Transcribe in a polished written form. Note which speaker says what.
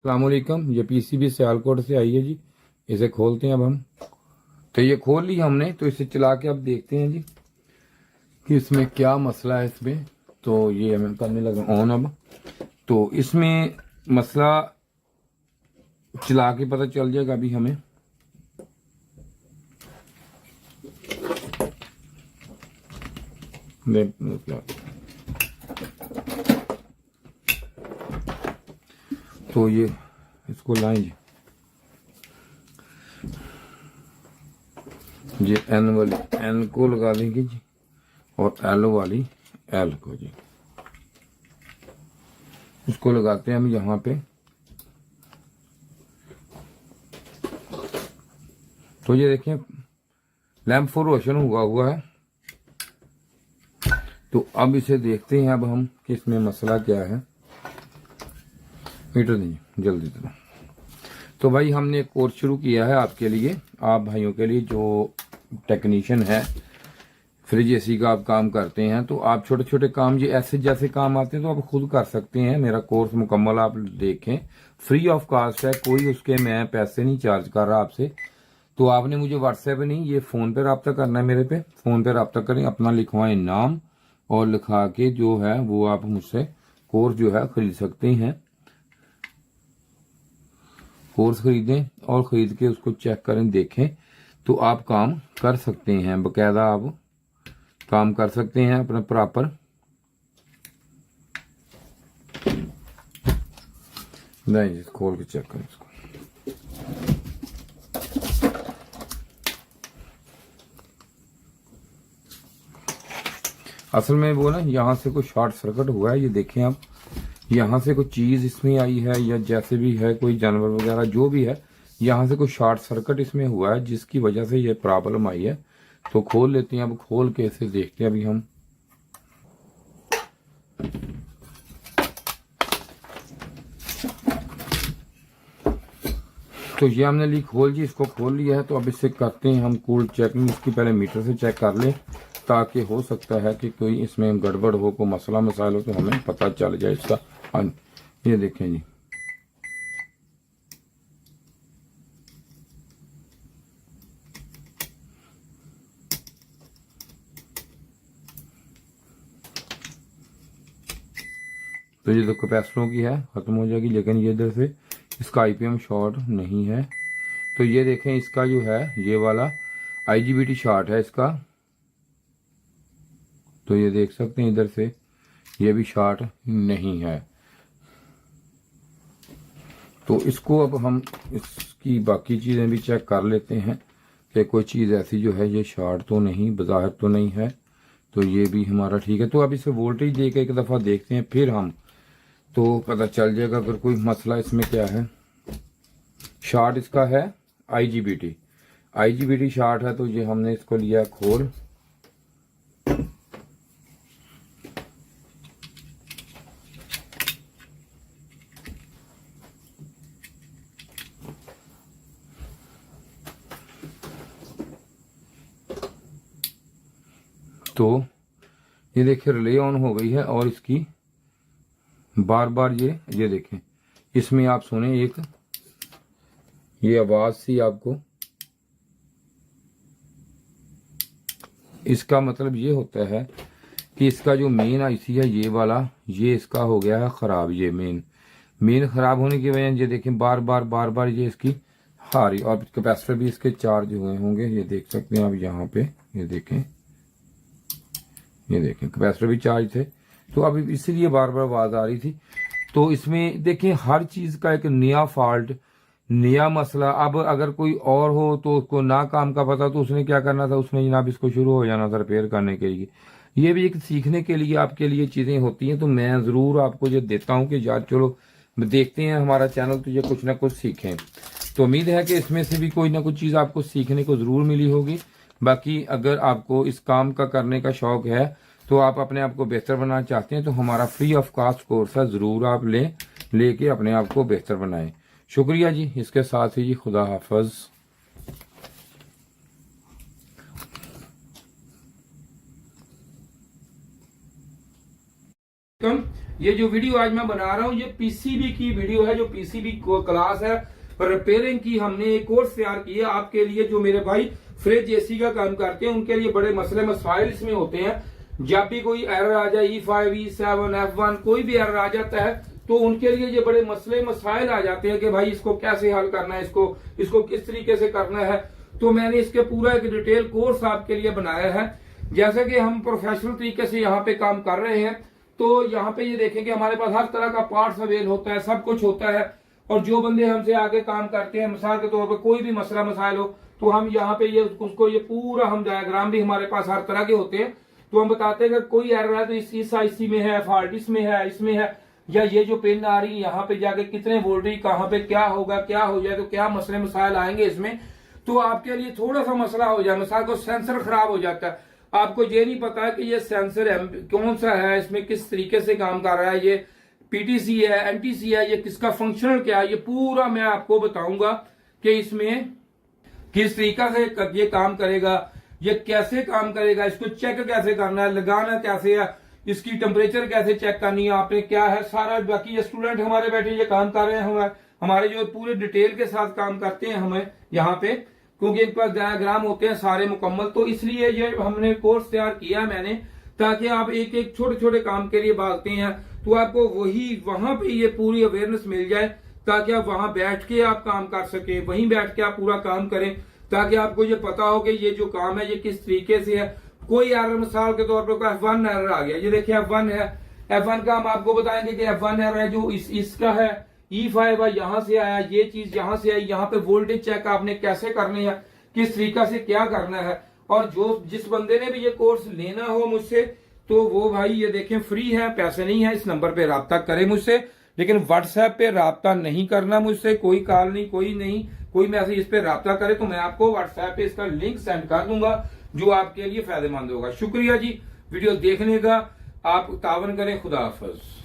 Speaker 1: अस्सलामुअलैकुम। ये पीसीबी सियालकोट से आई है जी। इसे खोलते हैं अब हम। तो ये खोल ली हमने, तो इसे चला के अब देखते हैं जी कि इसमें क्या मसला है इसमें। तो ये हमें करने लगा ऑन अब। तो इसमें मसला चला के पता चल जाएगा अभी हमें। तो ये इसको लाएं जी। ये एन वाली एन को लगा देंगे जी, और एल वाली एल को जी। इसको लगाते हैं हम यहाँ पे। तो ये देखें लैंप फॉर रोशन हुआ है। तो अब इसे देखते हैं अब हम कि इसमें मसला क्या है। मीटर दीजिए जल्दी तरह। तो भाई हमने एक कोर्स शुरू किया है आपके लिए, आप भाइयों के लिए जो टेक्नीशियन है, फ्रिज एसी का आप काम करते हैं। तो आप छोटे छोटे काम ये ऐसे जैसे काम आते हैं तो आप खुद कर सकते हैं। मेरा कोर्स मुकम्मल आप देखें, फ्री ऑफ कॉस्ट है, कोई उसके मैं पैसे नहीं चार्ज कर रहा आपसे। तो आपने मुझे व्हाट्सएप नहीं, ये फ़ोन पे रब्ता करना है। मेरे पे फ़ोन पे रब्ता करें, अपना लिखवाएं नाम, और लिखा के जो है वो आप मुझसे कोर्स जो है खरीद सकते हैं। कोर्स खरीदें और ख़रीद के उसको चेक करें, देखें, तो आप काम कर सकते हैं। बाकायदा आप काम कर सकते हैं अपना प्रॉपर। नहीं, खोल के चेक करें इसको। असल में वो ना यहाँ से कोई शॉर्ट सर्किट हुआ है, ये देखें आप। यहाँ से कोई चीज़ इसमें आई है, या जैसे भी है कोई जानवर वगैरह जो भी है, यहाँ से कोई शॉर्ट सर्किट इसमें हुआ है जिसकी वजह से ये प्रॉब्लम आई है। तो खोल लेते हैं अब, खोल के इसे देखते हैं अभी हम। तो ये हमने ली खोल जी, इसको खोल लिया है। तो अब इससे करते हैं हम कूल चेकिंग। इसकी पहले मीटर से चेक कर लें, ताकि हो सकता है कि कोई इसमें गड़बड़ हो, कोई मसला मसाइल हो तो हमें पता चल जाए इसका। ये देखें जी, तो ये तो कैपेसिटरों की है, खत्म हो जाएगी। लेकिन ये इधर से इसका आईपीएम शॉर्ट नहीं है। तो ये देखें इसका जो है ये वाला आईजीबीटी शॉर्ट है इसका। तो ये देख सकते हैं इधर से ये भी शॉर्ट नहीं है। तो इसको अब हम इसकी बाकी चीज़ें भी चेक कर लेते हैं कि कोई चीज़ ऐसी जो है ये शॉर्ट तो नहीं, बाहर तो नहीं है। तो ये भी हमारा ठीक है। तो अब इसे वोल्टेज दे के एक दफ़ा देखते हैं, फिर हम तो पता चल जाएगा अगर कोई मसला इसमें क्या है। शॉर्ट इसका है आईजीबीटी, आईजीबीटी शॉर्ट है। तो ये हमने इसको लिया खोल। तो ये देखिए रिले ऑन हो गई है, और इसकी बार बार ये देखें इसमें आप सुने एक ये आवाज़ सी आपको। इसका मतलब ये होता है कि इसका जो मेन आईसी है ये वाला, ये इसका हो गया है ख़राब। ये मेन ख़राब होने की वजह ये देखें बार बार ये इसकी हारी। और कैपेसिटर भी इसके चार्ज हुए होंगे, ये देख सकते हैं आप यहाँ पे। ये देखें कैपेसिटर भी चार्ज थे। तो अभी इसीलिए बार आवाज़ आ रही थी। तो इसमें देखें हर चीज़ का एक नया फॉल्ट, नया मसला। अब अगर कोई और हो तो उसको ना काम का पता, तो उसने क्या करना था, उसने जनाब इसको शुरू हो जाना था रिपेयर करने के लिए। ये भी एक सीखने के लिए आपके लिए चीज़ें होती हैं। तो मैं ज़रूर आपको ये देता हूँ कि यार चलो देखते हैं हमारा चैनल, तो ये कुछ ना कुछ सीखें। तो उम्मीद है कि इसमें से भी कोई ना कुछ चीज़ आपको सीखने को ज़रूर मिली होगी। बाकी अगर आपको इस काम का करने का शौक़ है, तो आप अपने आप को बेहतर बनाना चाहते हैं, तो हमारा फ्री ऑफ कॉस्ट कोर्स है, ज़रूर आप लेके अपने आप को बेहतर बनाएं। शुक्रिया जी। इसके साथ ही जी खुदा हाफिज। ये जो वीडियो आज मैं बना रहा हूँ ये पीसीबी की वीडियो है, जो पीसीबी क्लास है रिपेयरिंग की। हमने एक कोर्स तैयार किया आपके लिए, जो मेरे भाई फ्रिज एसी का काम करते हैं उनके लिए बड़े मसले मसाइल इसमें होते हैं। जब भी कोई एरर आ जाए E5, E7, F1 कोई भी एरर आ जाता है तो उनके लिए ये बड़े मसले मसाइल आ जाते हैं कि भाई इसको कैसे हल करना है, इसको किस तरीके से करना है। तो मैंने इसके पूरा एक डिटेल कोर्स आपके लिए बनाया है। जैसे कि हम प्रोफेशनल तरीके से यहाँ पे काम कर रहे हैं, तो यहाँ पे ये देखेंगे हमारे पास हर तरह का पार्ट्स अवेल होता है, सब कुछ होता है। और जो बंदे हमसे आगे काम करते हैं, मिसाल के तौर पर कोई भी मसला मसाइल हो तो हम यहाँ पे ये उसको ये पूरा हम डायग्राम भी हमारे पास हर तरह के होते हैं। तो हम बताते हैं कि कोई एरर है तो इस आईसी में है, फॉल्ट इसमें है, इसमें है, या ये जो पिन आ रही है यहाँ पे जाके कितने वोल्टेज कहाँ पे क्या होगा, क्या हो जाए तो क्या मसले मसाइल आएंगे इसमें। तो आपके लिए थोड़ा सा मसला हो जाए, मिसाल को सेंसर खराब हो जाता है, आपको ये नहीं पता है कि ये सेंसर कौन सा है, इसमें किस तरीके से काम कर रहा है, ये पीटीसी है, एनटीसी है, ये किसका फंक्शनल क्या है, ये पूरा मैं आपको बताऊंगा कि इसमें किस तरीका से ये काम करेगा, ये कैसे काम करेगा, इसको चेक कैसे करना है, लगाना कैसे है, इसकी टेम्परेचर कैसे चेक करनी है आपने, क्या है सारा। बाकी ये स्टूडेंट हमारे बैठे ये काम कर रहे हैं, हमारे जो पूरे डिटेल के साथ काम करते हैं हमें यहाँ पे, क्योंकि इनके पास डायग्राम होते हैं सारे मुकम्मल। तो इसलिए ये हमने कोर्स तैयार किया मैंने, ताकि आप एक एक छोटे छोटे काम के लिए भागते हैं तो आपको वहां पे ये पूरी अवेयरनेस मिल जाए, ताकि आप वहां बैठ के आप काम कर सके, वहीं बैठ के आप पूरा काम करें, ताकि आपको ये पता हो कि ये जो काम है ये किस तरीके से है। कोई एरर मिसाल के तौर पर F1 एरर आ गया, ये देखिए F1 है, F1 का हम आपको बताएंगे कि F1 एरर है जो इसका है, E5 है यहाँ से आया, ये चीज यहाँ से आई, यहाँ पे वोल्टेज चेक आपने कैसे करनी है, किस तरीका से क्या करना है। और जिस बंदे ने भी ये कोर्स लेना हो मुझसे तो वो भाई ये देखें फ्री है, पैसे नहीं है, इस नंबर पे राब्ता करें मुझसे, लेकिन व्हाट्सएप पे राब्ता नहीं करना मुझसे, कोई कॉल नहीं, कोई मैसेज इस पे राब्ता करे तो मैं आपको व्हाट्सएप पे इसका लिंक सेंड कर दूंगा जो आपके लिए फायदेमंद होगा। शुक्रिया जी वीडियो देखने का, आप तावन करें। खुदा हाफिज।